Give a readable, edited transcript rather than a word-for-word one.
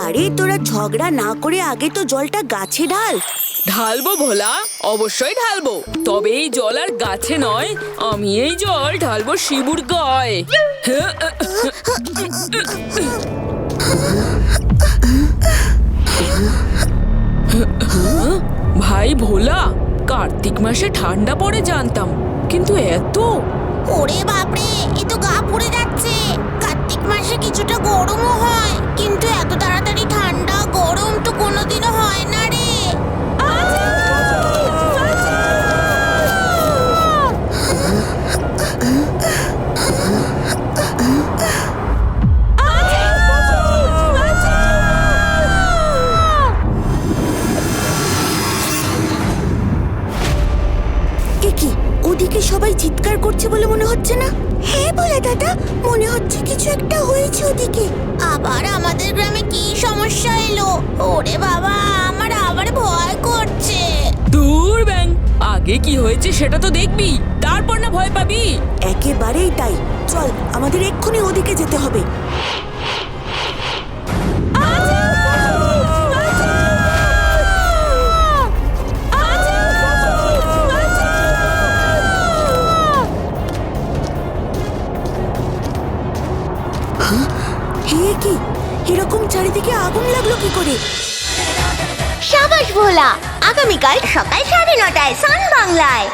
আরে তোরা ঝগড়া না করে আগে তো জলটা গাছে ঢাল। ঢালবো ভোলা, অবশ্যই ঢালবো। তবে এই জল আর গাছে নয়, আমি এই জল ঢালবো শিবুর গায়ে। ভাই ভোলা, কার্তিক মাসে ঠান্ডা পড়ে জানতাম, কিন্তু এত ওরে বাপরে, এ তো গা পুড়ে যাচ্ছে। কার্তিক মাসে কিছুটা গরমও হয়, কিন্তু এত তাড়াতাড়ি ঠান্ডা গরম তো কোনোদিনও হয় না রে। কি ওদিকে সবাই চিৎকার করছে বলে মনে হচ্ছে না? হ্যাঁ বলে দাদা, মনে হচ্ছে কিছু একটা হয়েছে ওদিকে। আবার আমাদের গ্রামে কি সমস্যা এলো? ওরে বাবা, আমার আবার ভয় করছে। দূর ব্যাং, আগে কি হয়েছে সেটা তো দেখবি, তারপর না ভয় পাবি। একেবারেই তাই, চল আমাদের এক্ষুনি ওদিকে যেতে হবে। হে কি, এরকম চারিদিকে আগুন লাগলো কি করে? সাবাস ভোলা, আগামীকাল সকাল 9:30টায় সান বাংলায়।